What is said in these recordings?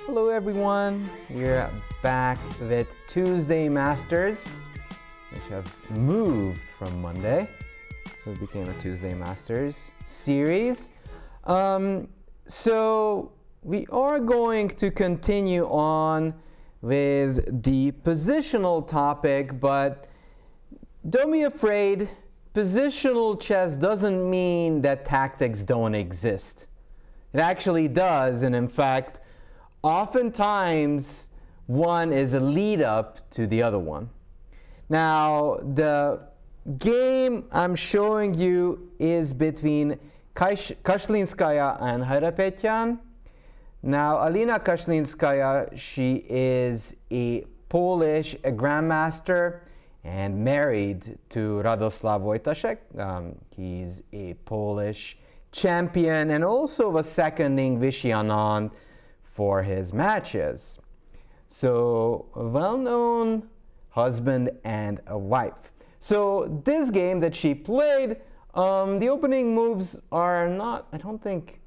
Hello everyone, we're back with Tuesday Masters, which have moved from Monday, so it became a Tuesday Masters series. So we are going to continue on with the positional topic, but don't be afraid, positional chess doesn't mean that tactics don't exist. It actually does, and in fact, oftentimes one is a lead up to the other one. Now, the game I'm showing you is between Kashlinskaya and Hayrapetyan. Now, Alina Kashlinskaya, she is a Polish Grandmaster and married to Radoslav Wojtaszek. He's a Polish champion and also was seconding Vichy Anand for his matches. So, a well-known husband and a wife. So, this game that she played, the opening moves are not, I don't think,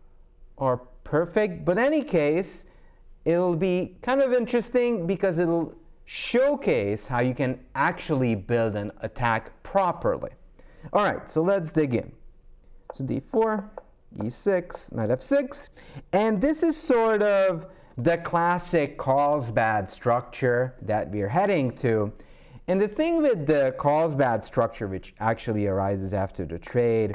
are perfect. But in any case, it'll be kind of interesting because it'll showcase how you can actually build an attack properly. All right, so let's dig in. So d4, e6, knight f6, and this is sort of the classic Carlsbad structure that we're heading to. And the thing with the Carlsbad structure, which actually arises after the trade,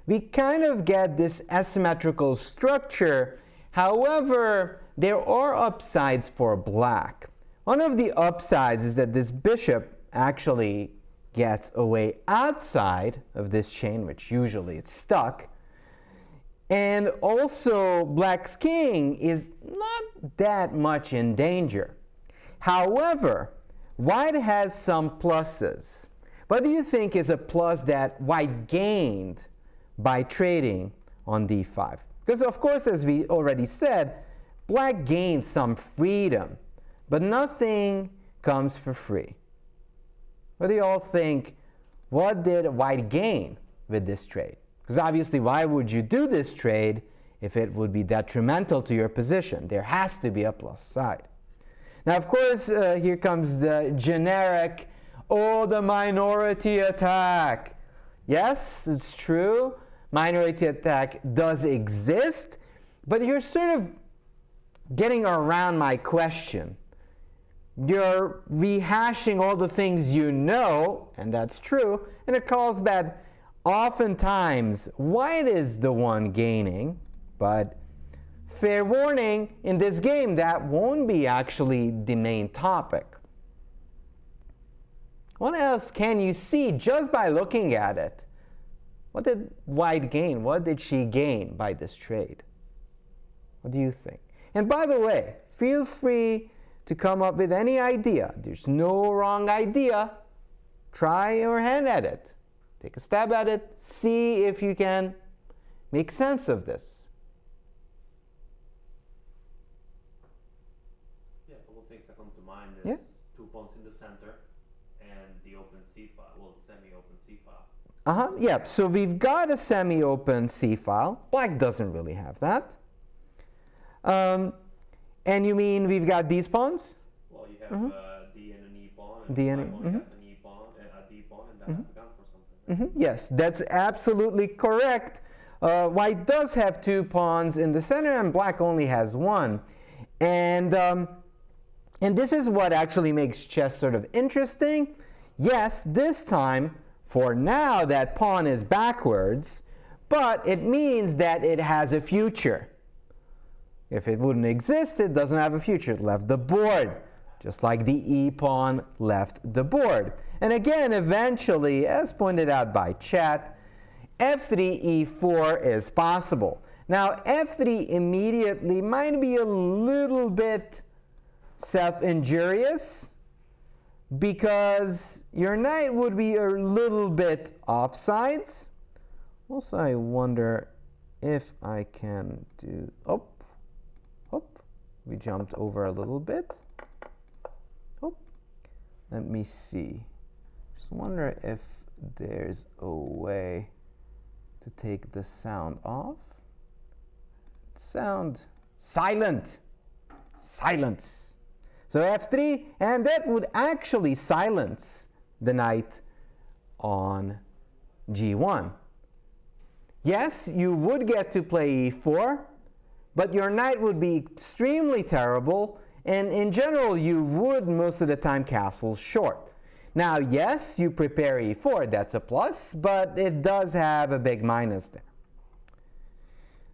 we kind of get this asymmetrical structure. However, there are upsides for black. One of the upsides is that this bishop actually gets away outside of this chain, which usually it's stuck. And also, black's king is not that much in danger. However, white has some pluses. What do you think is a plus that white gained by trading on d5? Because of course, as we already said, black gained some freedom, but nothing comes for free. What do you all think? What did white gain with this trade? Because obviously, why would you do this trade if it would be detrimental to your position? There has to be a plus side. Now, of course, here comes the generic, oh, the minority attack. Yes, it's true. Minority attack does exist, but you're sort of getting around my question. You're rehashing all the things you know, and that's true, and it calls bad. Oftentimes, white is the one gaining, but fair warning, in this game, that won't be actually the main topic. What else can you see just by looking at it? What did white gain? What did she gain by this trade? What do you think? And by the way, feel free to come up with any idea. There's no wrong idea. Try your hand at it. Take a stab at it. See if you can make sense of this. Yeah, a couple of things that come to mind is 2 pawns in the center and the open c file, well, the semi-open c file. Yeah, so we've got a semi-open c file. Black doesn't really have that. And you mean we've got these pawns? Well, you have D and an E pawn, and D and black only has an E pawn, a D pawn, and that has to count for something. Right? Yes, that's absolutely correct. White does have 2 pawns in the center, and black only has 1. And this is what actually makes chess sort of interesting. Yes, this time, for now, that pawn is backwards, but it means that it has a future. If it wouldn't exist, it doesn't have a future. It left the board, just like the E pawn left the board. And again, eventually, as pointed out by chat, f3, e4 is possible. Now, f3 immediately might be a little bit self-injurious because your knight would be a little bit offsides. Also, I wonder if I can do... we jumped over a little bit. Let me see. Just wonder if there's a way to take the sound off. Sound silent. Silence. So f3, and that would actually silence the knight on g1. Yes, you would get to play e4, but your knight would be extremely terrible, and in general you would most of the time castle short. Now yes, you prepare e4, that's a plus, but it does have a big minus there.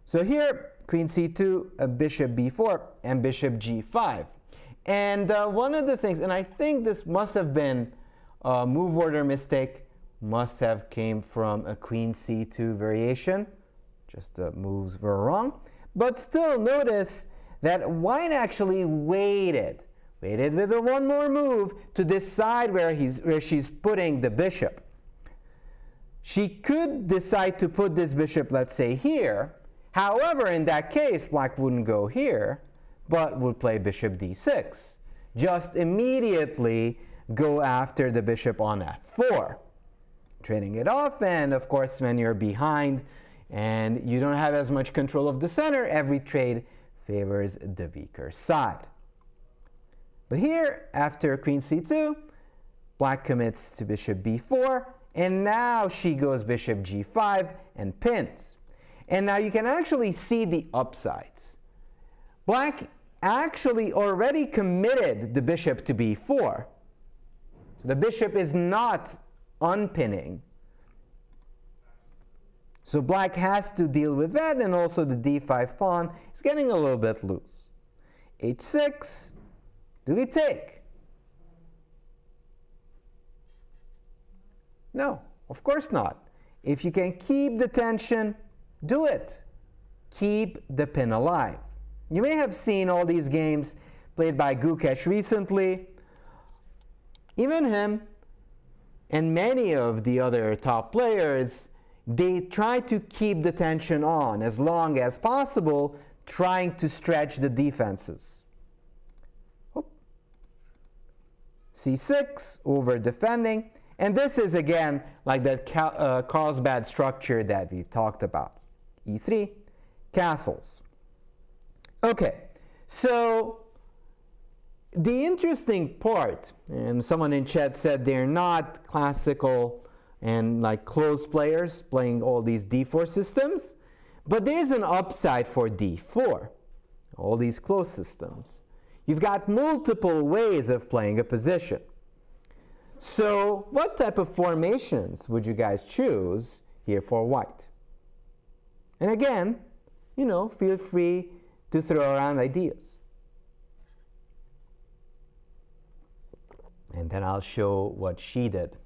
So here, queen c2, bishop b4, and bishop g5. And one of the things, and I think this must have been a move order mistake, must have came from a queen c2 variation. Just the moves were wrong. But still notice that white actually waited with a one more move to decide where she's putting the bishop. She could decide to put this bishop, let's say, here. However, in that case, black wouldn't go here, but would play bishop d6. Just immediately go after the bishop on f4, trading it off. And of course, when you're behind and you don't have as much control of the center, every trade favors the weaker side. But here, after queen c2, black commits to bishop b4, and now she goes bishop g5 and pins. And now you can actually see the upsides. Black actually already committed the bishop to b4. So the bishop is not unpinning. So black has to deal with that, and also the d5 pawn is getting a little bit loose. h6, do we take? No, of course not. If you can keep the tension, do it. Keep the pin alive. You may have seen all these games played by Gukesh recently. Even him and many of the other top players, they try to keep the tension on as long as possible, trying to stretch the defenses. c6, over defending. And this is again like that Carlsbad structure that we've talked about. e3, castles. Okay, so the interesting part, and someone in chat said they're not classical and like close players playing all these d4 systems, but there's an upside for d4, all these close systems. You've got multiple ways of playing a position. So what type of formations would you guys choose here for white? And again, you know, feel free to throw around ideas. And then I'll show what she did.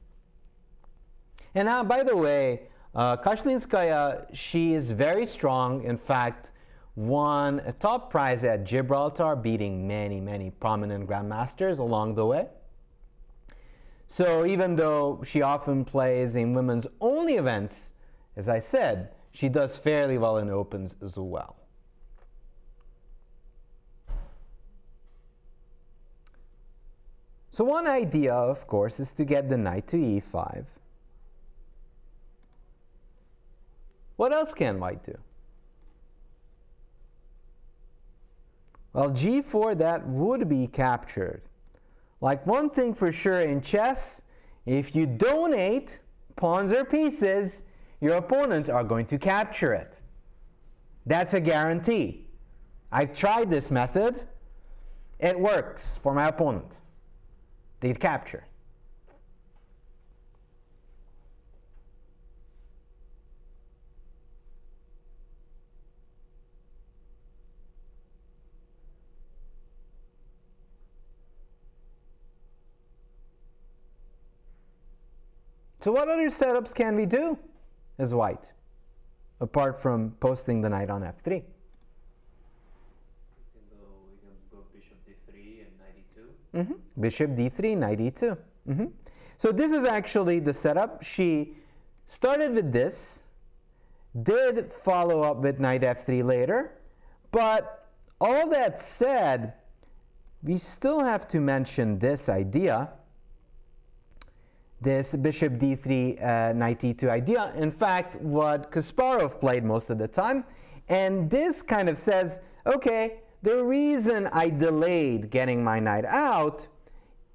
And now, by the way, Kashlinskaya, she is very strong. In fact, won a top prize at Gibraltar, beating many, many prominent grandmasters along the way. So even though she often plays in women's only events, as I said, she does fairly well in opens as well. So one idea, of course, is to get the knight to e5. What else can white do? Well, g4, that would be captured. Like one thing for sure in chess, if you donate pawns or pieces, your opponents are going to capture it. That's a guarantee. I've tried this method. It works for my opponent. They capture. So what other setups can we do as white, apart from posting the knight on f3? We can go bishop d3 and knight e2. Bishop d3, knight e2. So this is actually the setup. She started with this, did follow up with knight f3 later, but all that said, we still have to mention this idea. this bishop d3, knight e2 idea. In fact, what Kasparov played most of the time. And this kind of says, okay, the reason I delayed getting my knight out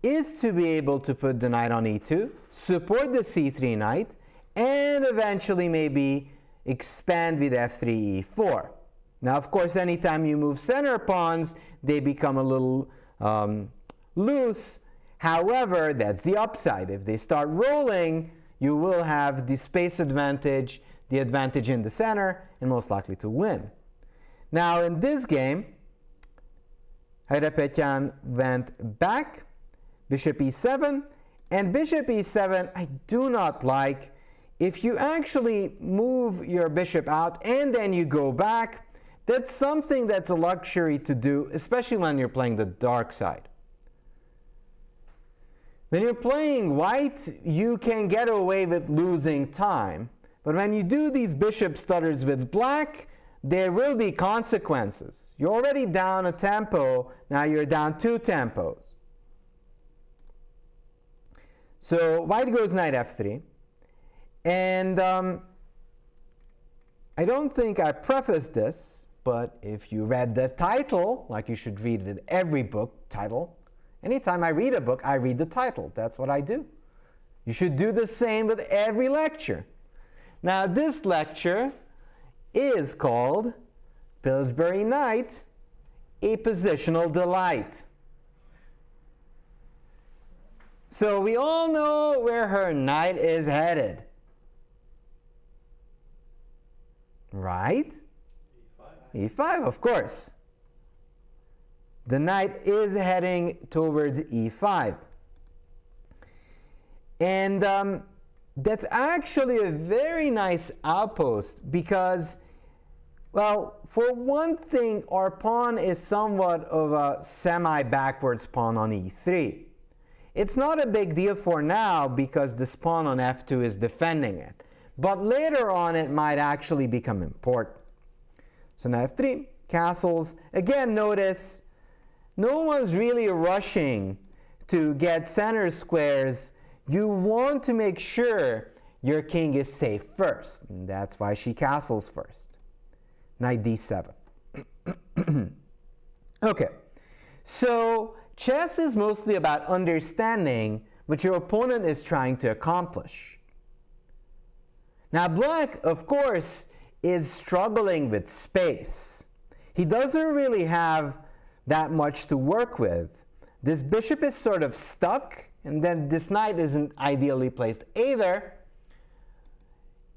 is to be able to put the knight on e2, support the c3 knight, and eventually maybe expand with f3, e4. Now, of course, anytime you move center pawns, they become a little loose. However, that's the upside. If they start rolling, you will have the space advantage, the advantage in the center, and most likely to win. Now, in this game, Hayrapetyan went back, bishop e7, and bishop e7 I do not like. If you actually move your bishop out and then you go back, that's something that's a luxury to do, especially when you're playing the dark side. When you're playing white, you can get away with losing time. But when you do these bishop stutters with black, there will be consequences. You're already down a tempo, now you're down 2 tempos. So white goes knight f3. And I don't think I prefaced this, but if you read the title, like you should read with every book title, anytime I read a book, I read the title. That's what I do. You should do the same with every lecture. Now, this lecture is called Pillsbury Knight, a Positional Delight. So we all know where her knight is headed. Right? E5. E5, of course. The knight is heading towards e5. And that's actually a very nice outpost because, well, for one thing, our pawn is somewhat of a semi-backwards pawn on e3. It's not a big deal for now because this pawn on f2 is defending it. But later on, it might actually become important. So knight f3, castles. Again, notice no one's really rushing to get center squares. You want to make sure your king is safe first. And that's why she castles first. Knight d7. Okay, so chess is mostly about understanding what your opponent is trying to accomplish. Now, black, of course, is struggling with space. He doesn't really have that much to work with. This bishop is sort of stuck, and then this knight isn't ideally placed either.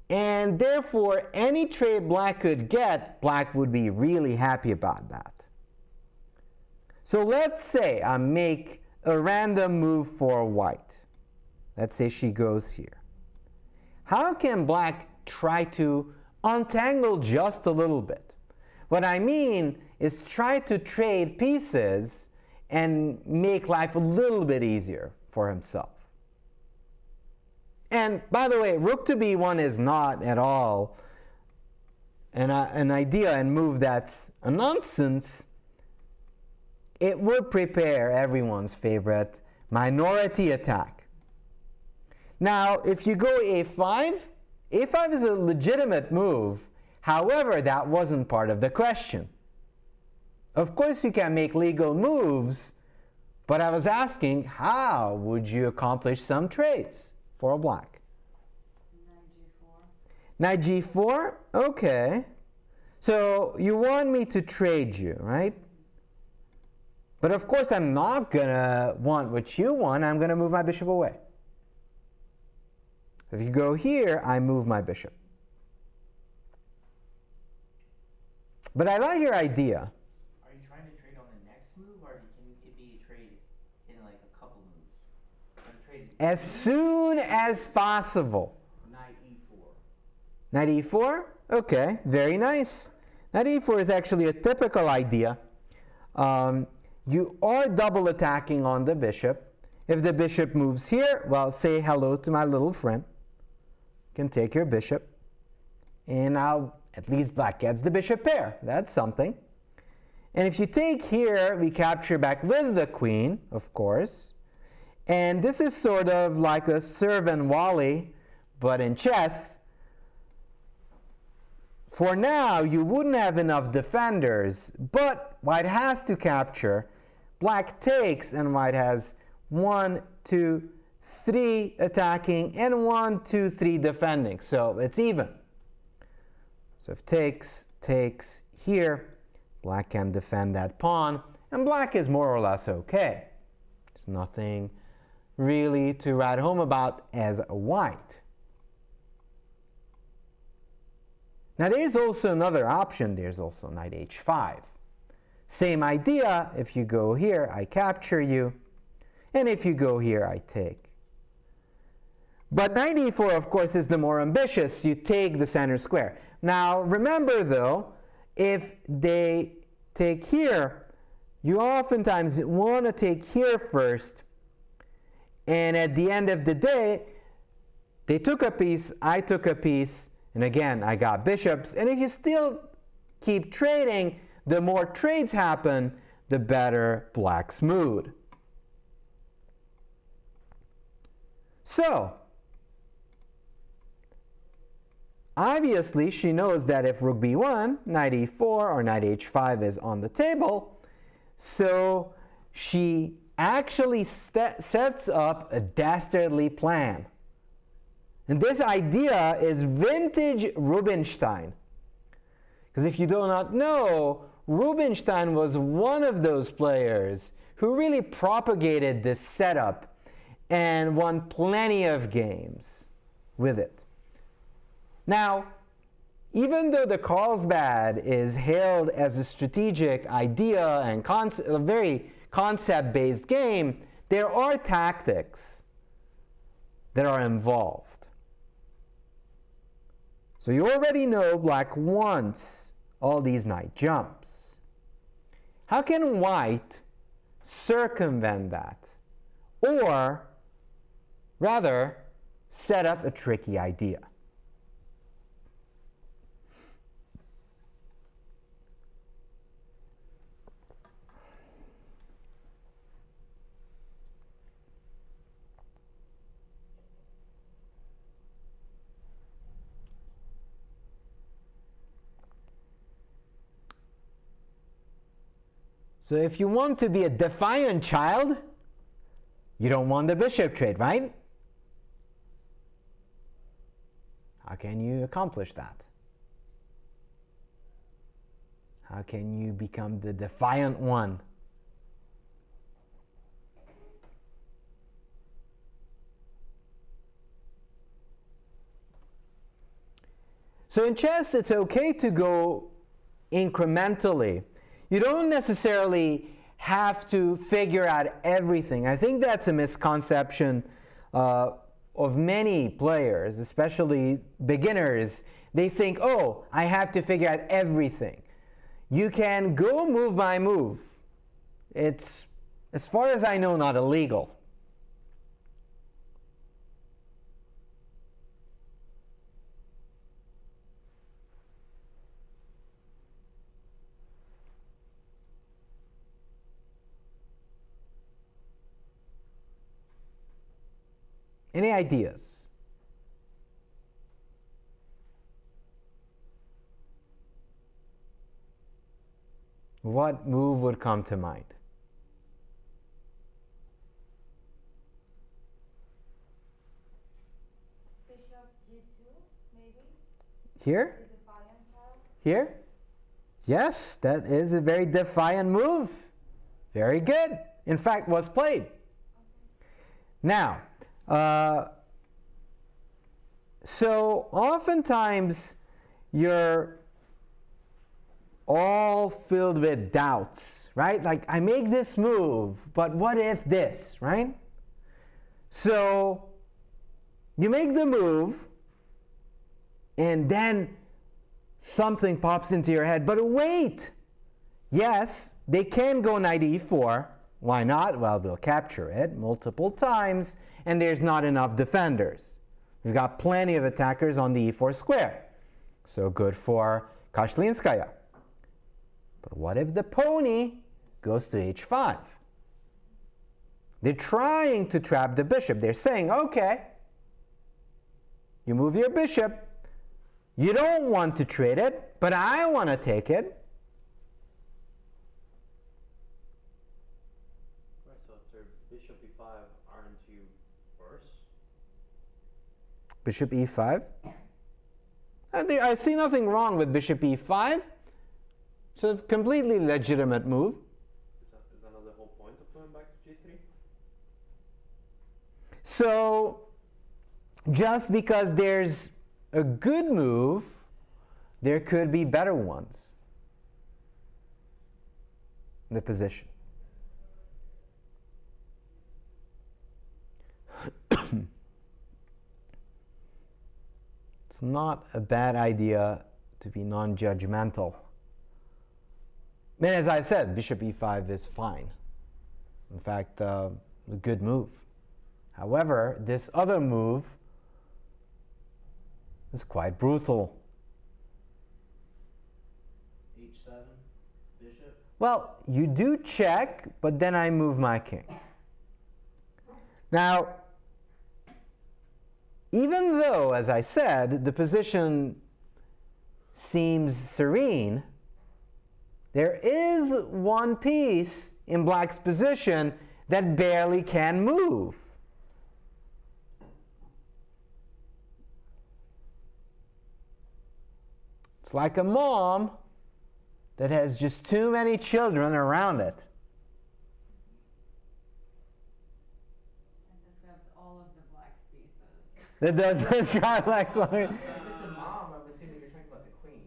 And therefore, any trade black could get, black would be really happy about that. So let's say I make a random move for white. Let's say she goes here. How can black try to untangle just a little bit? What I mean is try to trade pieces and make life a little bit easier for himself. And by the way, rook to b1 is not at all an idea and move that's a nonsense. It would prepare everyone's favorite minority attack. Now, if you go a5, a5 is a legitimate move. However, that wasn't part of the question. Of course, you can make legal moves, but I was asking, how would you accomplish some trades for a black? Knight g4, okay. So you want me to trade you, right? But of course, I'm not going to want what you want. I'm going to move my bishop away. If you go here, I move my bishop. But I like your idea. Are you trying to trade on the next move, or can it be a trade in like a couple moves? As soon as possible. Knight e4. Knight e4? Okay, very nice. Knight e4 is actually a typical idea. You are double attacking on the bishop. If the bishop moves here, well, say hello to my little friend. Can take your bishop. And now at least black gets the bishop pair. That's something. And if you take here, we capture back with the queen, of course. And this is sort of like a serve and volley, but in chess. For now, you wouldn't have enough defenders, but white has to capture. Black takes, and white has 1, 2, 3 attacking, and 1, 2, 3 defending. So it's even. So if takes here, black can defend that pawn, and black is more or less okay. There's nothing really to write home about as a white. Now there's also another option. There's also knight h5. Same idea. If you go here, I capture you. And if you go here, I take. But knight e4, of course, is the more ambitious. You take the center square. Now remember though, if they take here, you oftentimes want to take here first. And at the end of the day, they took a piece, I took a piece, and again, I got bishops. And if you still keep trading, the more trades happen, the better black's mood. So, obviously, she knows that if rook b1, knight e4, or knight h5 is on the table, so she actually sets up a dastardly plan. And this idea is vintage Rubinstein. Because if you do not know, Rubinstein was one of those players who really propagated this setup and won plenty of games with it. Now, even though the Carlsbad is hailed as a strategic idea and a very concept-based game, there are tactics that are involved. So you already know black wants all these knight jumps. How can white circumvent that? Or, rather, set up a tricky idea? So if you want to be a defiant child, you don't want the bishop trade, right? How can you accomplish that? How can you become the defiant one? So in chess, it's okay to go incrementally. You don't necessarily have to figure out everything. I think that's a misconception of many players, especially beginners. They think, oh, I have to figure out everything. You can go move by move. It's, as far as I know, not illegal. Any ideas? What move would come to mind? Bishop g2, maybe? Here? The defiant child? Here? Yes, that is a very defiant move. Very good. In fact, was played. Okay. Now, so oftentimes you're all filled with doubts, right? Like, I make this move, but what if this, right? So you make the move, and then something pops into your head. But wait! Yes, they can go knight e4. Why not? Well, we'll capture it multiple times, and there's not enough defenders. We've got plenty of attackers on the e4 square. So good for Kashlinskaya. But what if the pony goes to h5? They're trying to trap the bishop. They're saying, okay, you move your bishop. You don't want to trade it, but I want to take it. Right, so after bishop e5, aren't you worse? Bishop e5. I see nothing wrong with bishop e5. It's a completely legitimate move. Is that not the whole point of going back to g3? So, just because there's a good move, there could be better ones in the position. It's not a bad idea to be non-judgmental. And as I said, bishop e5 is fine. In fact, a good move. However, this other move is quite brutal. h7, bishop. Well, you do check, but then I move my king. Now, even though, as I said, the position seems serene, there is one piece in black's position that barely can move. It's like a mom that has just too many children around it. That describes all of the black spaces. That does describe like something. If it's a mom, I'm assuming you're talking about the queen.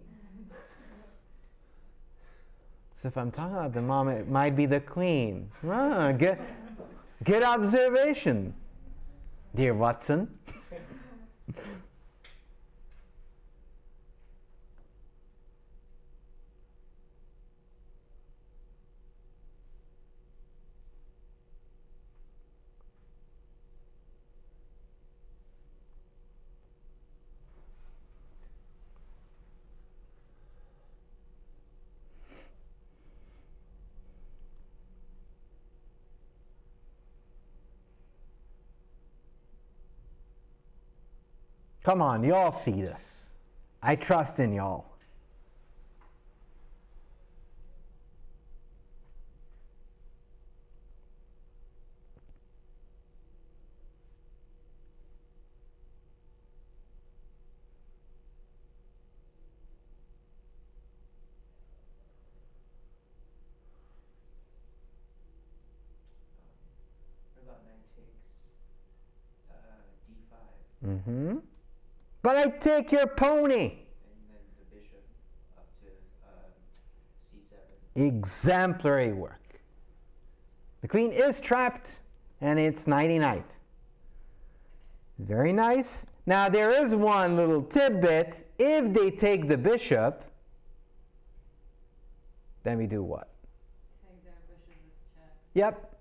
So if I'm talking about the mom, it might be the queen. Ah, good observation, dear Watson. Come on, y'all see this. I trust in y'all. What about knight takes d5? Mm-hmm. But I take your pony. And then the bishop up to c7. Exemplary work. The queen is trapped, and it's nighty-night. Very nice. Now there is one little tidbit. If they take the bishop, then we do what? Take their bishop is check. Yep.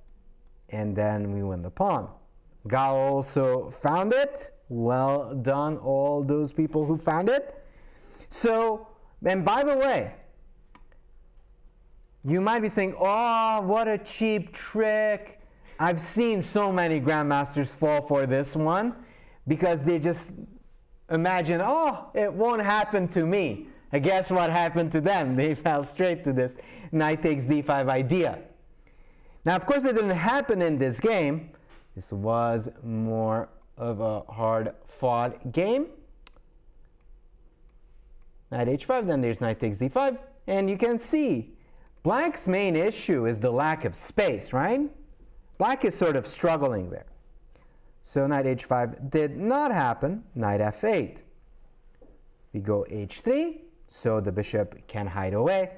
And then we win the pawn. Gao also found it. Well done, all those people who found it. So, and by the way, you might be saying, oh, what a cheap trick. I've seen so many grandmasters fall for this one because they just imagine, oh, it won't happen to me. And guess what happened to them? They fell straight to this knight takes d5 idea. Now, of course, it didn't happen in this game. This was more of a hard-fought game. Knight h5, then there's knight takes d5, and you can see black's main issue is the lack of space, right? Black is sort of struggling there. So knight h5 did not happen. Knight f8. We go h3, so the bishop can hide away.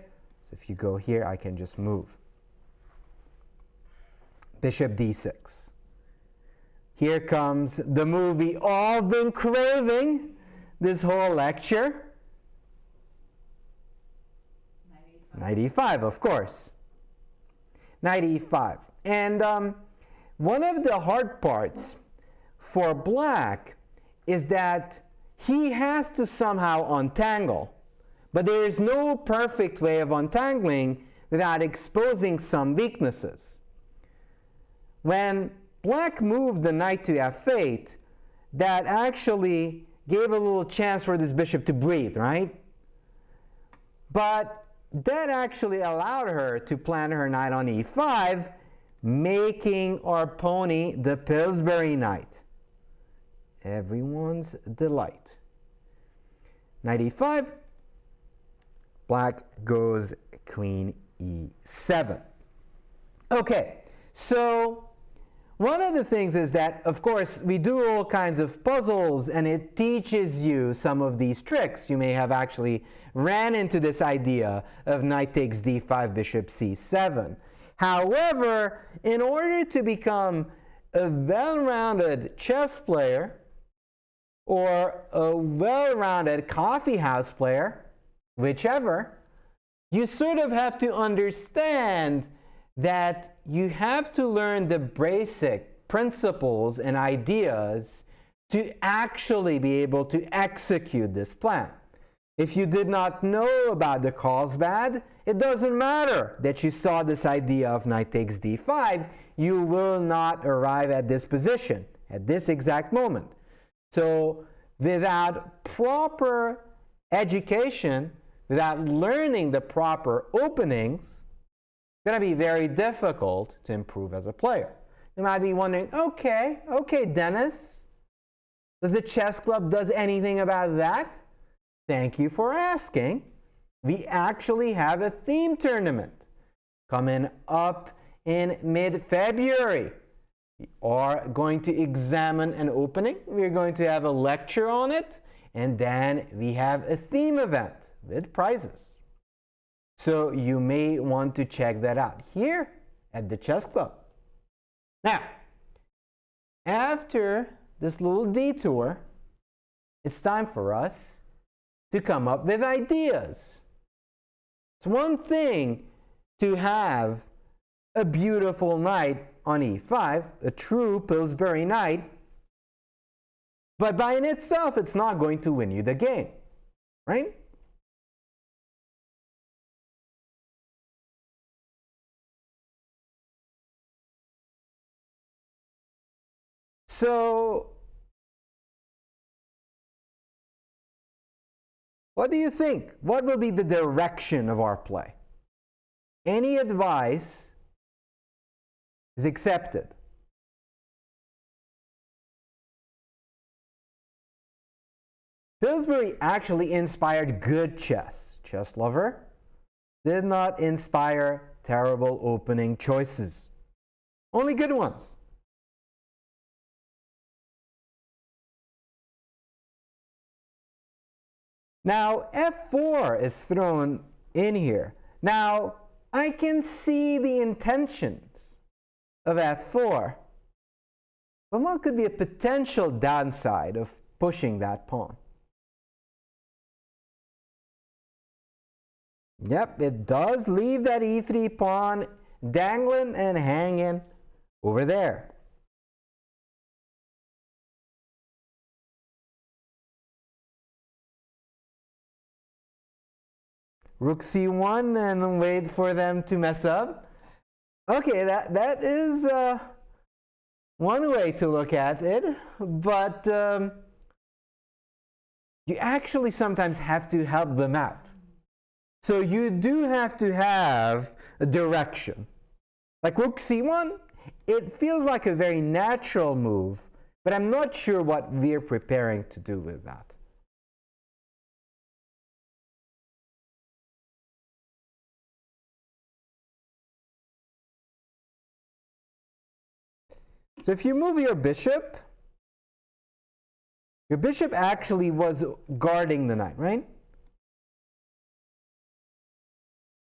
So if you go here, I can just move. Bishop d6. Here comes the move we all been craving this whole lecture. Knight e5, of course. Knight e5. And one of the hard parts for black is that he has to somehow untangle. But there is no perfect way of untangling without exposing some weaknesses. when black moved the knight to f8, that actually gave a little chance for this bishop to breathe, right? But that actually allowed her to plant her knight on e5, making our pony the Pillsbury knight. Everyone's delight. Knight e5, black goes queen e7. Okay, so one of the things is that, of course, we do all kinds of puzzles and it teaches you some of these tricks. You may have actually ran into this idea of knight takes d5, bishop c7. However, in order to become a well-rounded chess player or a well-rounded coffee house player, whichever, you sort of have to understand that you have to learn the basic principles and ideas to actually be able to execute this plan. If you did not know about the Carlsbad, it doesn't matter that you saw this idea of knight takes d5, you will not arrive at this position at this exact moment. So without proper education, without learning the proper openings, it's going to be very difficult to improve as a player. You might be wondering, okay, Denes, does the chess club does anything about that? Thank you for asking. We actually have a theme tournament coming up in mid-February. We are going to examine an opening. We're going to have a lecture on it. And then we have a theme event with prizes. So you may want to check that out here at the chess club. Now, after this little detour, it's time for us to come up with ideas. It's one thing to have a beautiful knight on e5, a true Pillsbury knight, but by in itself, it's not going to win you the game, right? So, what do you think? What will be the direction of our play? Any advice is accepted. Pillsbury actually inspired good chess. Chess lover did not inspire terrible opening choices. Only good ones. Now, f4 is thrown in here. Now, I can see the intentions of f4, but what could be a potential downside of pushing that pawn? Yep, it does leave that e3 pawn dangling and hanging over there. Rook c1 and wait for them to mess up. Okay, that is one way to look at it, but you actually sometimes have to help them out. So you do have to have a direction. Like Rook c1, it feels like a very natural move, but I'm not sure what we're preparing to do with that. So if you move your bishop actually was guarding the knight, right?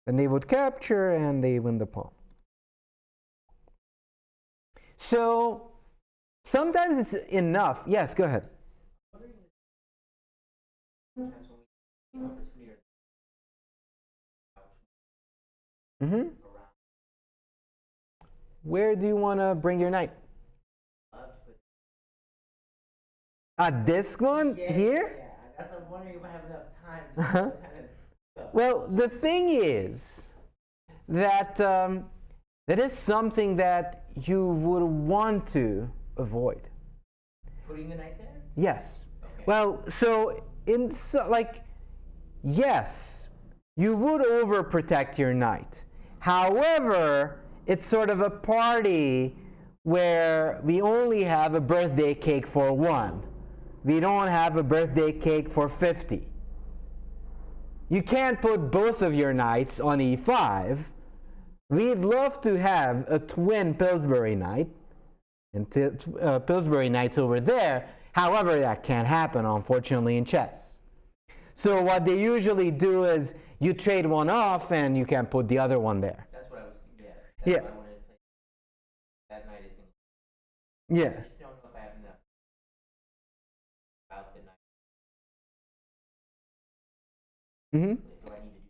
Then they would capture and they win the pawn. So sometimes it's enough. Yes, go ahead. Mm-hmm. Where do you want to bring your knight? This one here? Yeah, that's what I'm wondering if I have enough time. Well, the thing is that that is something that you would want to avoid? Putting the knight there? Yes. Okay. Well, yes, you would overprotect your knight. However, it's sort of a party where we only have a birthday cake for one. We don't have a birthday cake for 50. You can't put both of your knights on e5. We'd love to have a twin Pillsbury knight and Pillsbury knights over there. However, that can't happen, unfortunately, in chess. So what they usually do is you trade one off and you can put the other one there. That's what I was thinking. Yeah. That's why I wanted to play. That knight is going to. Yeah. I just don't know if I have enough about the knight. Mm-hmm. Do I need to do?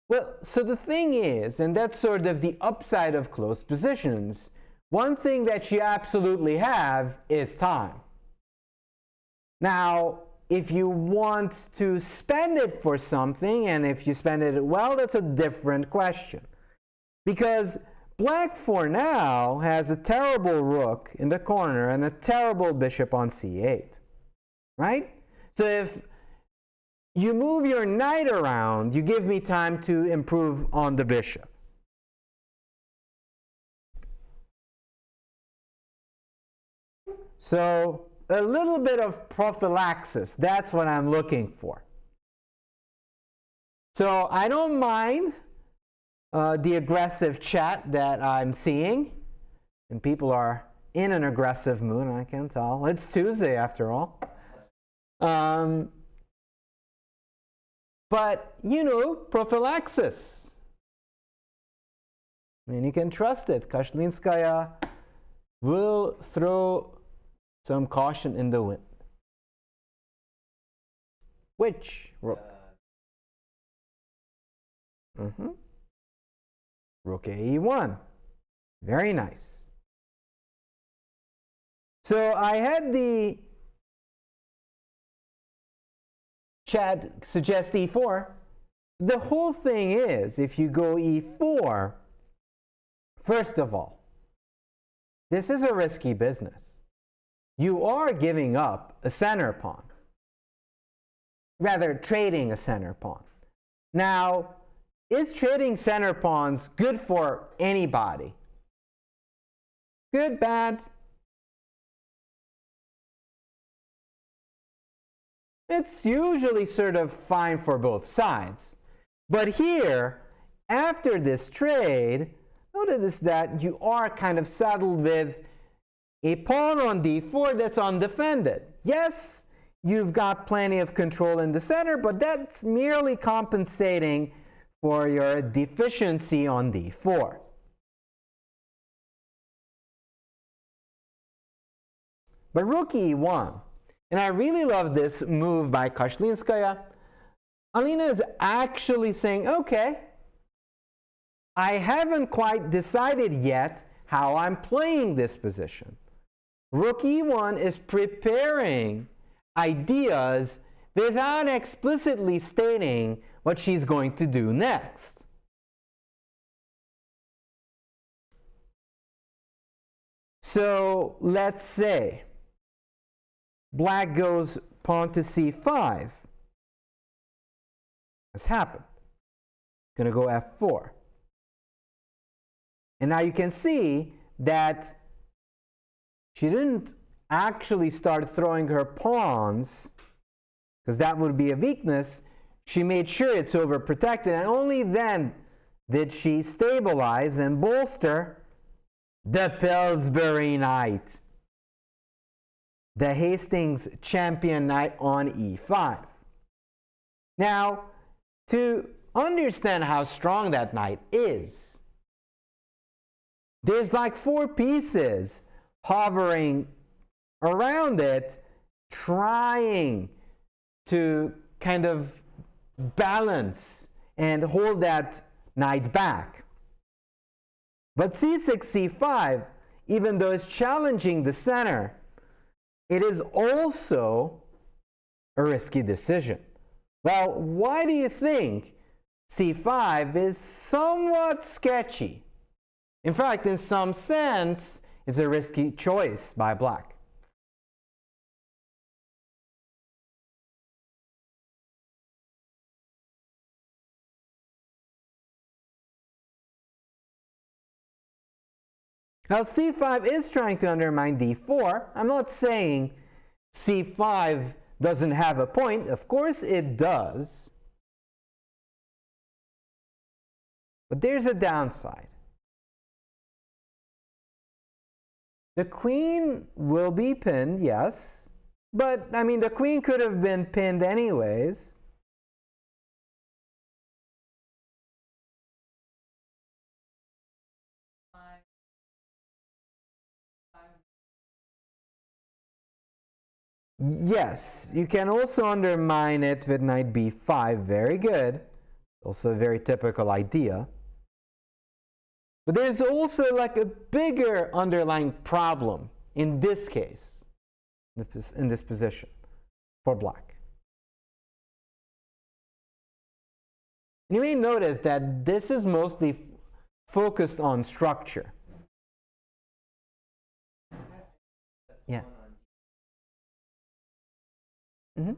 Well, so the thing is, and that's sort of the upside of closed positions, one thing that you absolutely have is time. Now, if you want to spend it for something, and if you spend it well, that's a different question. Because black for now has a terrible rook in the corner and a terrible bishop on c8, right? So if you move your knight around, you give me time to improve on the bishop. So a little bit of prophylaxis, that's what I'm looking for. So I don't mind the aggressive chat that I'm seeing, and people are in an aggressive mood, I can tell. It's Tuesday after all. But, you know, prophylaxis. I mean, you can trust it. Kashlinskaya will throw some caution in the wind. Which rook? Rook e1. Very nice. So I had the chat suggest e4. The whole thing is, if you go e4, first of all, this is a risky business. You are giving up a center pawn. Rather, trading a center pawn. Now, is trading center pawns good for anybody? Good, bad? It's usually sort of fine for both sides. But here, after this trade, notice that you are kind of saddled with a pawn on d4 that's undefended. Yes, you've got plenty of control in the center, but that's merely compensating for your deficiency on d4. But rook e1, and I really love this move by Kashlinskaya. Alina is actually saying, okay, I haven't quite decided yet how I'm playing this position. Rook e1 is preparing ideas without explicitly stating what she's going to do next. So let's say black goes pawn to c5. Has happened. Going to go f4. And now you can see that she didn't actually start throwing her pawns, because that would be a weakness. She made sure it's overprotected, and only then did she stabilize and bolster the Pillsbury knight, the Hastings champion knight on e5. Now, to understand how strong that knight is, there's like 4 pieces hovering around it, trying to kind of balance and hold that knight back. But c6, c5, even though it's challenging the center, it is also a risky decision. Well, why do you think c5 is somewhat sketchy? In fact, in some sense, it's a risky choice by black. Now, c5 is trying to undermine d4. I'm not saying c5 doesn't have a point. Of course it does. But there's a downside. The queen will be pinned, yes. But, I mean, the queen could have been pinned anyways. Yes, you can also undermine it with knight b5. Very good. Also a very typical idea. But there's also like a bigger underlying problem in this case, in this position for black. And you may notice that this is mostly focused on structure. Yeah. Mm-hmm.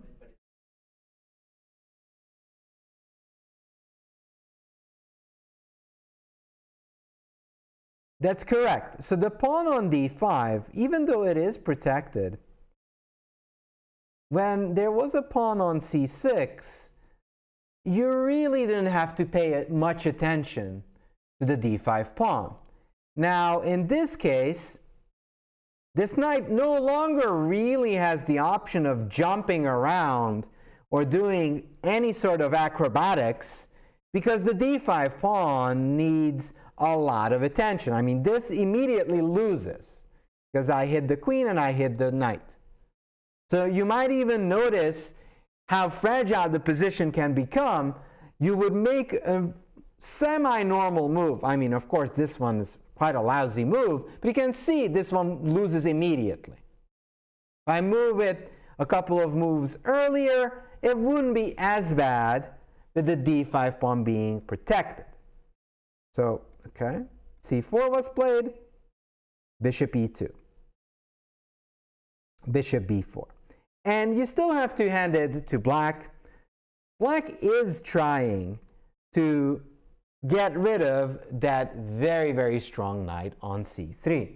That's correct. So the pawn on d5, even though it is protected, when there was a pawn on c6, you really didn't have to pay much attention to the d5 pawn. Now, in this case, this knight no longer really has the option of jumping around or doing any sort of acrobatics because the d5 pawn needs a lot of attention. I mean, this immediately loses because I hit the queen and I hit the knight. So you might even notice how fragile the position can become. You would make a semi-normal move. I mean, of course, this one is quite a lousy move, but you can see this one loses immediately. If I move it a couple of moves earlier, it wouldn't be as bad with the d5 pawn being protected. So, okay, c4 was played, bishop e2, bishop b4. And you still have to hand it to black. Black is trying to get rid of that very, very strong knight on c3.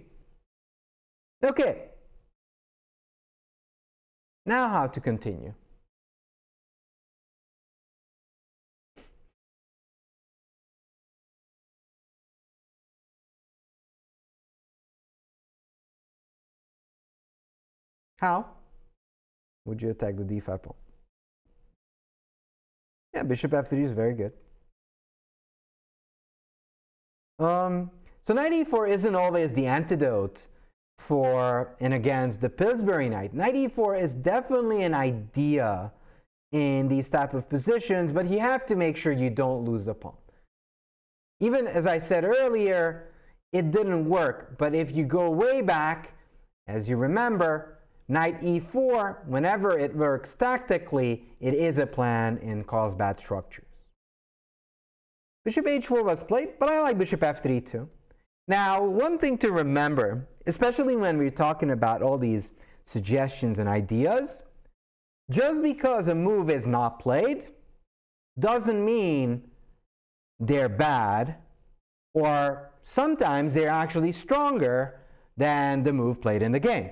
Okay. Now how to continue? How would you attack the d5 pawn? Yeah, bishop f3 is very good. So knight e4 isn't always the antidote for and against the Pillsbury knight. Knight e4 is definitely an idea in these type of positions, but you have to make sure you don't lose the pawn. Even as I said earlier, it didn't work, but if you go way back, as you remember, knight e4, whenever it works tactically, it is a plan in Carlsbad structures. Bishop h4 was played, but I like bishop f3 too. Now, one thing to remember, especially when we're talking about all these suggestions and ideas, just because a move is not played doesn't mean they're bad, or sometimes they're actually stronger than the move played in the game.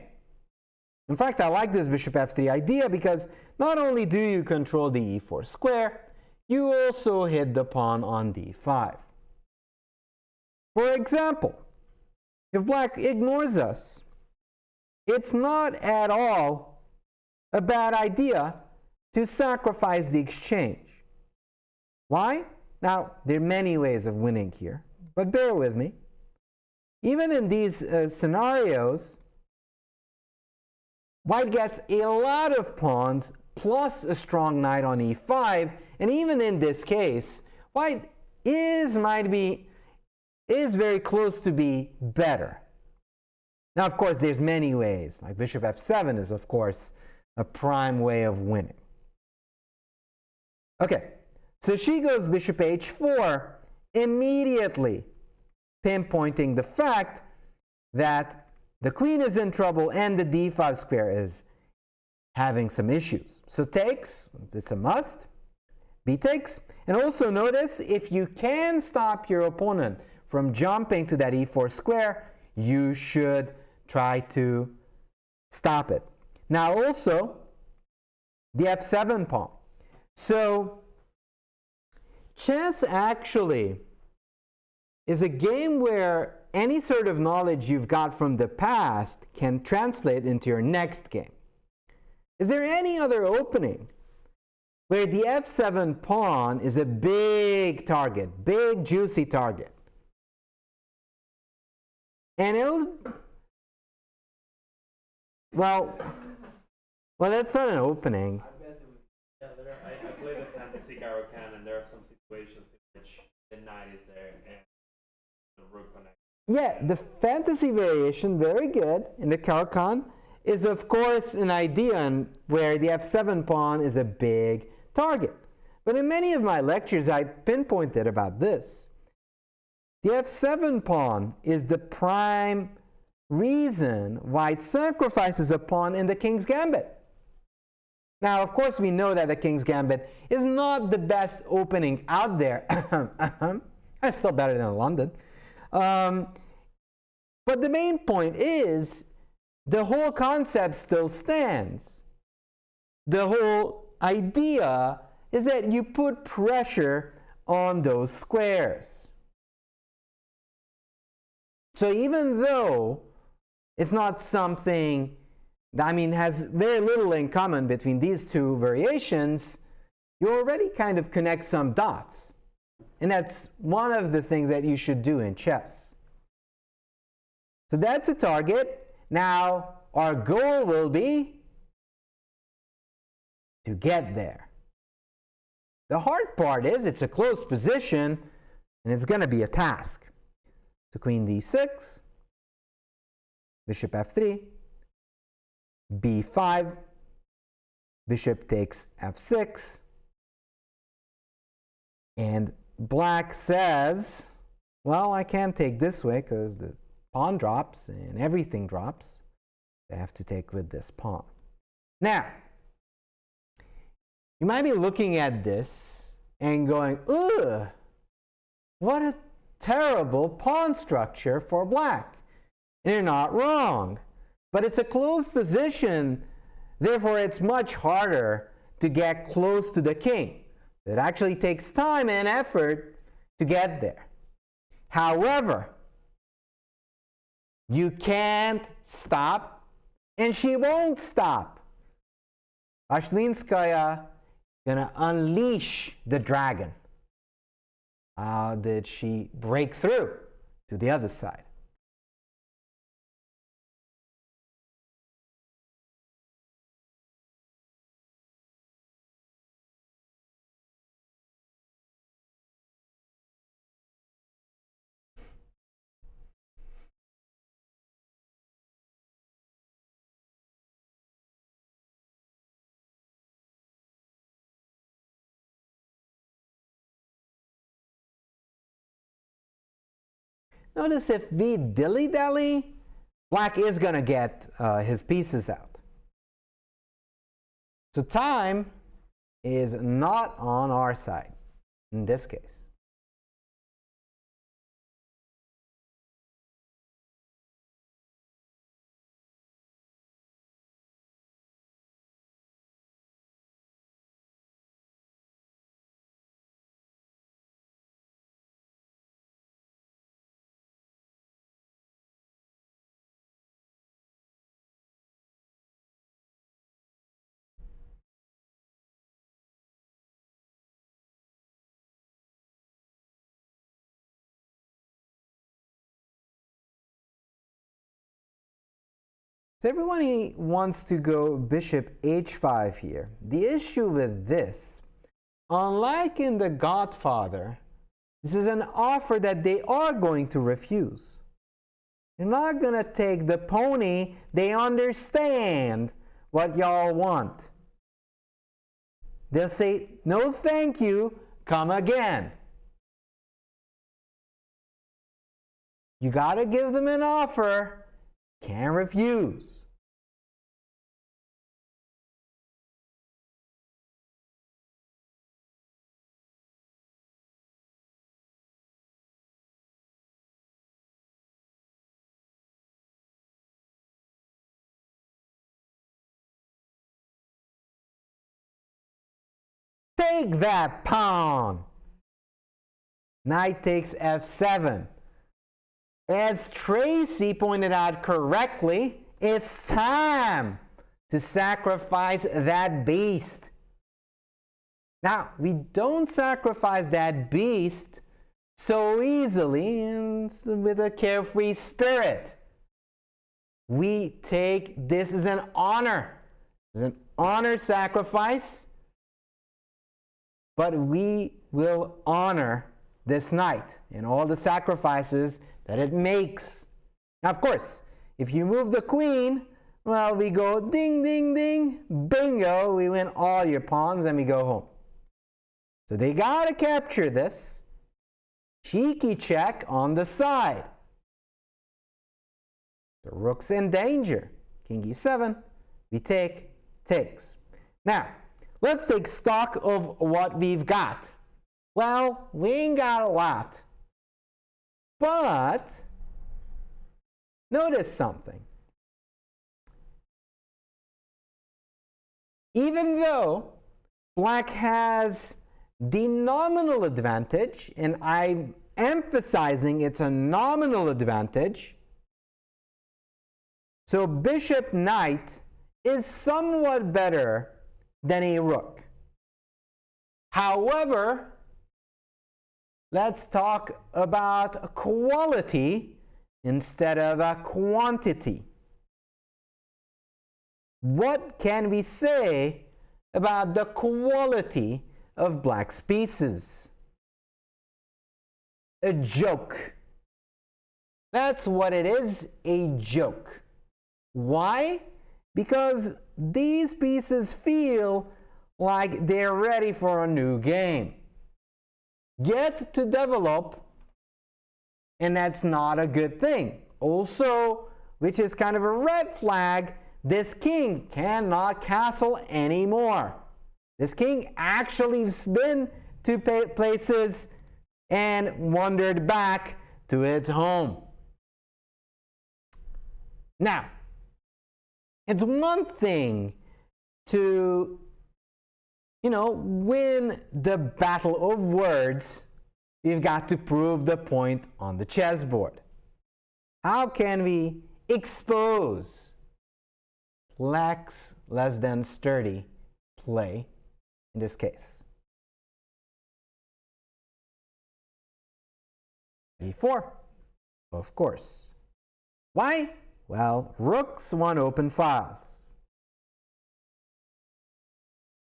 In fact, I like this bishop f3 idea because not only do you control the e4 square, you also hit the pawn on d5. For example, if black ignores us, it's not at all a bad idea to sacrifice the exchange. Why? Now, there are many ways of winning here, but bear with me. Even in these scenarios, white gets a lot of pawns plus a strong knight on e5, and even in this case, white is very close to be better. Now, of course, there's many ways. Like bishop f7 is, of course, a prime way of winning. Okay, so she goes bishop h4 immediately. pinpointing the fact that the queen is in trouble and the d5 square is having some issues. So takes, it's a must. B takes. And also notice, if you can stop your opponent from jumping to that e4 square, you should try to stop it. Now also, the f7 pawn. So chess actually is a game where any sort of knowledge you've got from the past can translate into your next game. Is there any other opening where the f7 pawn is a big target, big juicy target? And well, that's not an opening. I played a fantasy Caro-Kann, and there are some situations in which the knight is there and the rook connects. Yeah, the fantasy variation, very good, in the Caro-Kann is of course an idea where the f7 pawn is a big target. But in many of my lectures I pinpointed about this. The f7 pawn is the prime reason why it sacrifices a pawn in the King's Gambit. Now, of course, we know that the King's Gambit is not the best opening out there. It's still better than London. But the main point is, the whole concept still stands. The whole idea is that you put pressure on those squares. So even though it's not something that, has very little in common between these two variations, you already kind of connect some dots. And that's one of the things that you should do in chess. So that's a target. Now, our goal will be to get there. The hard part is it's a close position, and it's going to be a task. So queen d6, bishop f3, b5, bishop takes f6, and black says, well, I can't take this way because the pawn drops and everything drops. I have to take with this pawn. Now, you might be looking at this and going, ugh, what a terrible pawn structure for black. And you're not wrong. But it's a closed position, therefore it's much harder to get close to the king. It actually takes time and effort to get there. However, you can't stop, and she won't stop. Kashlinskaya gonna unleash the dragon. How did she break through to the other side? Notice if we dilly-dally, black is going to get his pieces out. So time is not on our side in this case. So everyone wants to go bishop h5 here. The issue with this, unlike in The Godfather, this is an offer that they are going to refuse. They're not going to take the pony. They understand what y'all want. They'll say, no thank you, come again. You gotta give them an offer. Can't refuse. Take that pawn. Knight takes f7. As Tracy pointed out correctly, it's time to sacrifice that beast. Now, we don't sacrifice that beast so easily and with a carefree spirit. We take this as an honor. It's an honor sacrifice. But we will honor this knight and all the sacrifices that it makes. Now, of course, if you move the queen, well, we go ding, ding, ding, bingo, we win all your pawns and we go home. So they gotta capture this. Cheeky check on the side. The rook's in danger. King e7, we take, takes. Now, let's take stock of what we've got. Well, we ain't got a lot. But notice something. Even though black has the nominal advantage, and I'm emphasizing it's a nominal advantage, so bishop knight is somewhat better than a rook. However, let's talk about quality instead of a quantity. What can we say about the quality of black's pieces? A joke. That's what it is, a joke. Why? Because these pieces feel like they're ready for a new game. Yet to develop, and that's not a good thing. Also, which is kind of a red flag, this king cannot castle anymore. This king actually has been to places and wandered back to its home. Now, it's one thing to, win the battle of words. You've got to prove the point on the chessboard. How can we expose black's less than sturdy play in this case? e4, of course. Why? Well, rooks want open files.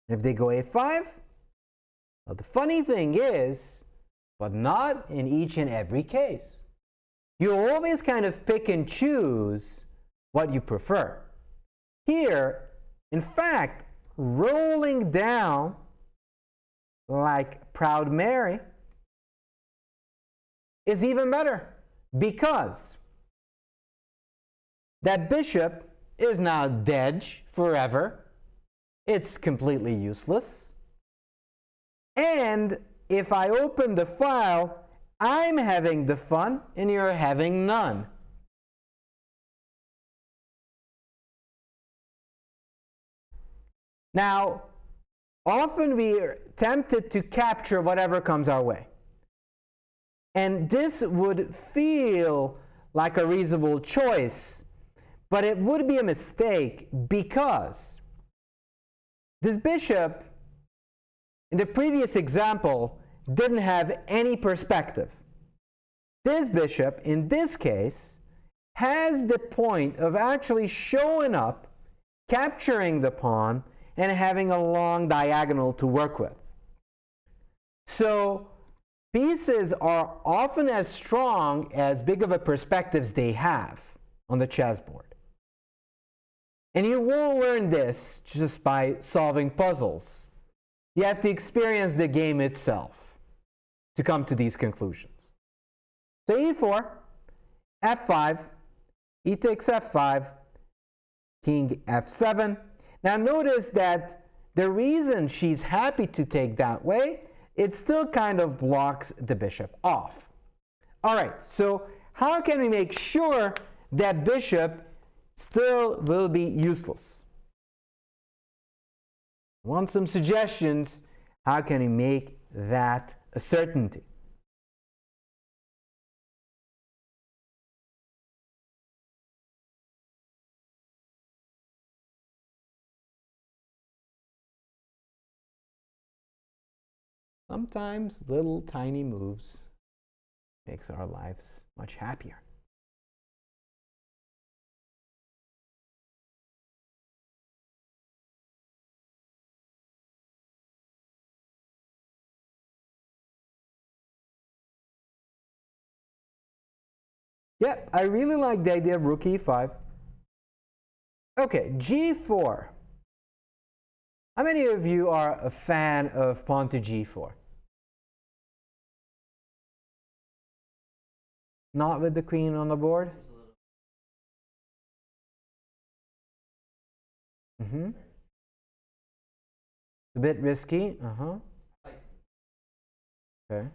If they go a5, well, the funny thing is, but not in each and every case. You always kind of pick and choose what you prefer. Here, in fact, rolling down like Proud Mary is even better, because that bishop is now dead forever. It's completely useless. And if I open the file, I'm having the fun and you're having none. Now, often we are tempted to capture whatever comes our way. And this would feel like a reasonable choice, but it would be a mistake, because this bishop, in the previous example, didn't have any perspective. This bishop, in this case, has the point of actually showing up, capturing the pawn, and having a long diagonal to work with. So pieces are often as strong as big of a perspectives they have on the chessboard. And you won't learn this just by solving puzzles. You have to experience the game itself to come to these conclusions. So e4, f5, e takes f5, king f7. Now notice that the reason she's happy to take that way, it still kind of blocks the bishop off. All right, so how can we make sure that bishop still will be useless? Want some suggestions? How can we make that a certainty? Sometimes little tiny moves makes our lives much happier. Yeah, I really like the idea of rook e5. Okay, g4. How many of you are a fan of pawn to g4? Not with the queen on the board? A bit risky. Okay.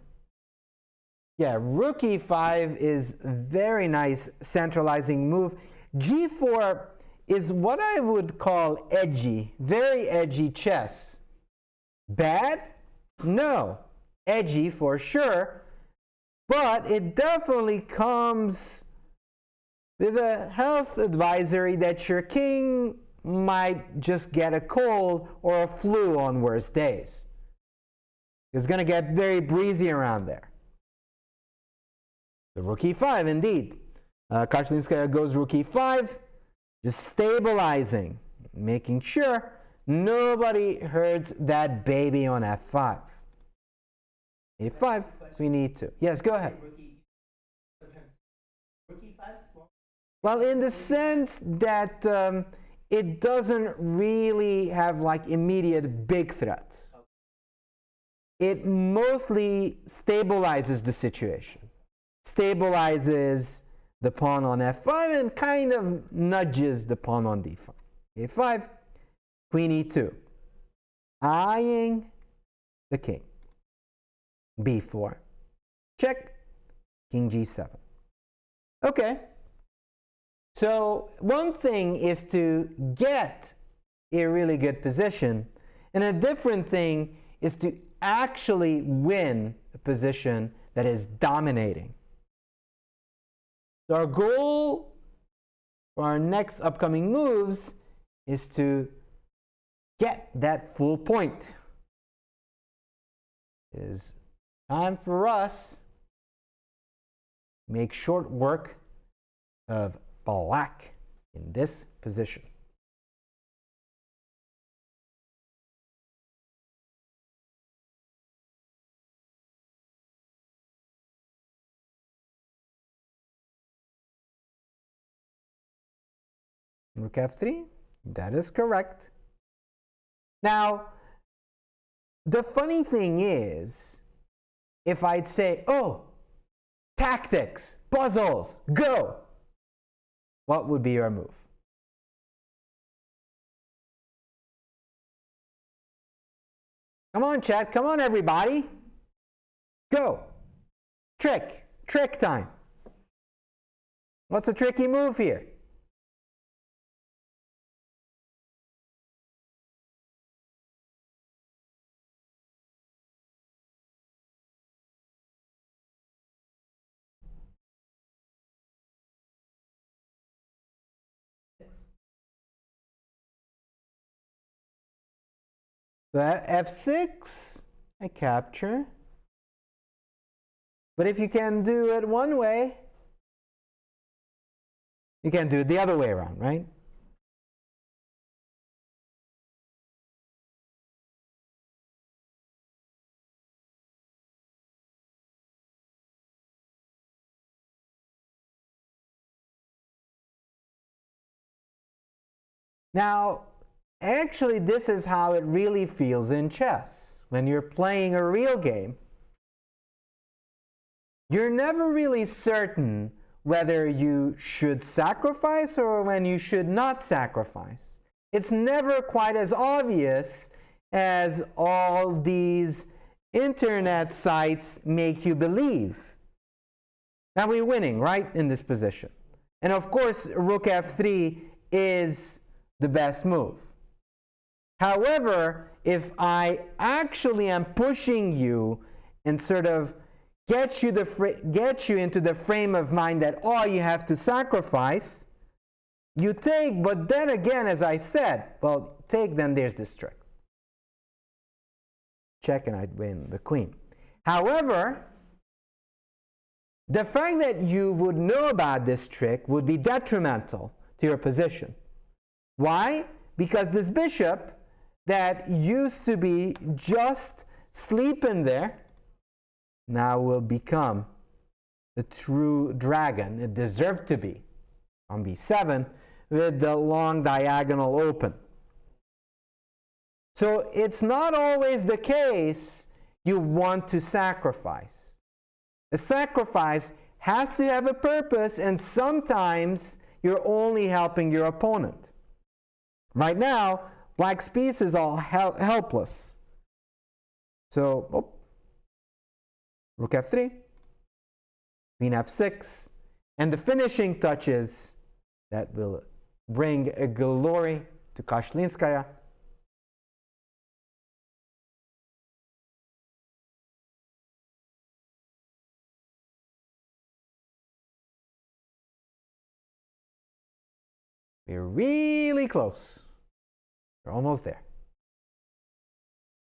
Yeah, rook e5 is a very nice centralizing move. g4 is what I would call edgy, very edgy chess. Bad? No. Edgy for sure. But it definitely comes with a health advisory that your king might just get a cold or a flu on worse days. It's going to get very breezy around there. The rook e5, indeed. Kashlinskaya goes rook e5, just stabilizing, making sure nobody hurts that baby on f5. e5, we need to. Yes, go ahead. Well, in the sense that it doesn't really have like immediate big threats. It mostly stabilizes the situation. Stabilizes the pawn on f5 and kind of nudges the pawn on d5. a5, queen e2. Eyeing the king. b4. Check. King g7. Okay. So one thing is to get a really good position, and a different thing is to actually win a position that is dominating. So our goal for our next upcoming moves is to get that full point. It is time for us to make short work of black in this position. Rook f3, that is correct. Now, the funny thing is, if I'd say, oh, tactics, puzzles, go, what would be your move? Come on, chat, come on, everybody. Go. Trick time. What's a tricky move here? So f6, I capture. But if you can do it one way, you can do it the other way around, right? Now, actually, this is how it really feels in chess. When you're playing a real game, you're never really certain whether you should sacrifice or when you should not sacrifice. It's never quite as obvious as all these internet sites make you believe. Now we're winning, right, in this position. And of course, rook f3 is the best move. However, if I actually am pushing you and sort of get you into the frame of mind that, oh, you have to sacrifice, you take, but then again, as I said, well, take, then there's this trick. Check and I win the queen. However, the fact that you would know about this trick would be detrimental to your position. Why? Because this bishop that used to be just sleeping there now will become the true dragon it deserved to be on b7 with the long diagonal open. So it's not always the case you want to sacrifice. A sacrifice has to have a purpose, and sometimes you're only helping your opponent. Right now, black's piece is all helpless. So, rook f3, queen f6, and the finishing touches that will bring a glory to Kashlinskaya. We're really close. We're almost there.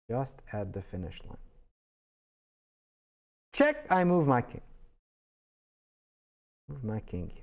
Just at the finish line. Check, I move my king. Move my king here.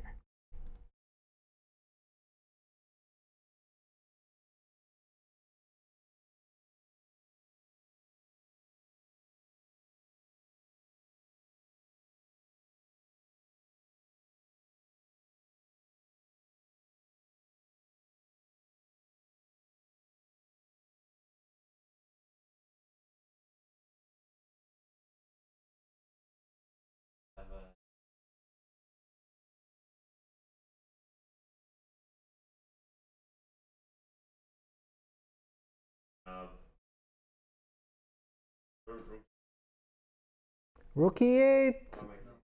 Rook e8.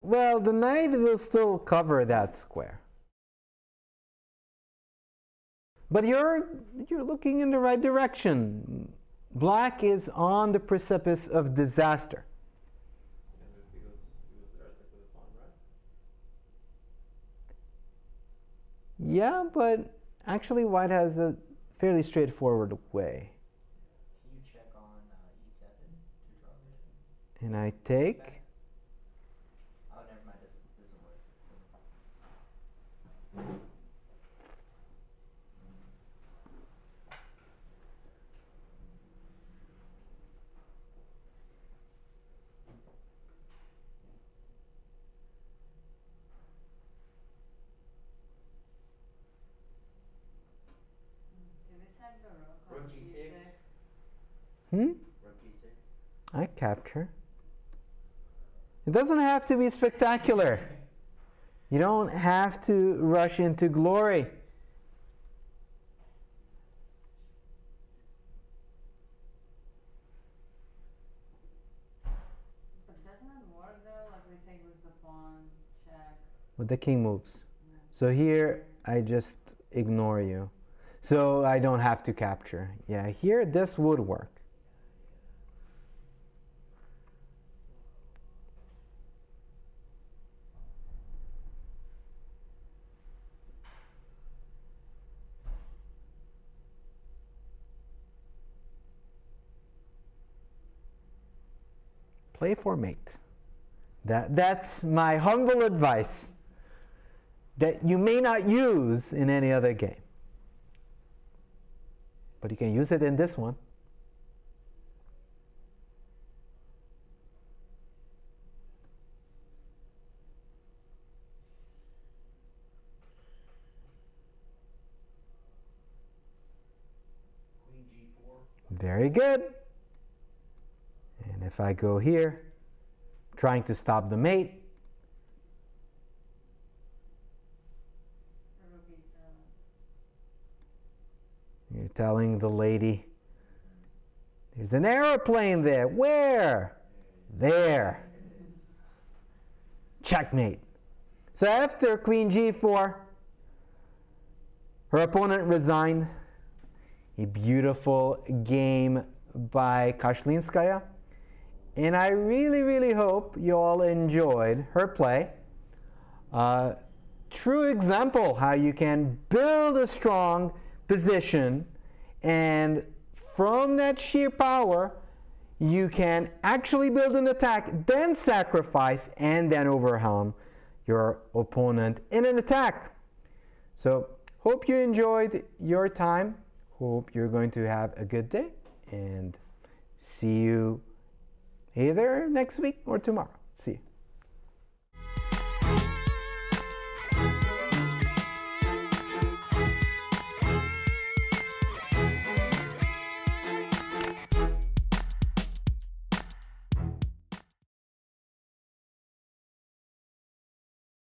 Well, the knight will still cover that square. But you're looking in the right direction. Black is on the precipice of disaster. Yeah, but actually white has a fairly straightforward way. Can you check on e7 to draw this? And I take. Oh, never mind. This doesn't work. Do we sack the rook on Rook g6? Rook g6? I capture. It doesn't have to be spectacular. You don't have to rush into glory. But doesn't it work though? Like we take with the pawn, check. But the king moves. So here I just ignore you. So I don't have to capture. Yeah, here this would work. Play for mate. That's my humble advice that you may not use in any other game. But you can use it in this one. Queen g4. Very good. And if I go here, trying to stop the mate, telling the lady, there's an airplane there. Where? There. Checkmate. So after queen g4, her opponent resigned. A beautiful game by Kashlinskaya. And I really, really hope you all enjoyed her play. True example how you can build a strong position, and from that sheer power, you can actually build an attack, then sacrifice, and then overwhelm your opponent in an attack. So, hope you enjoyed your time. Hope you're going to have a good day, and see you either next week or tomorrow. See you.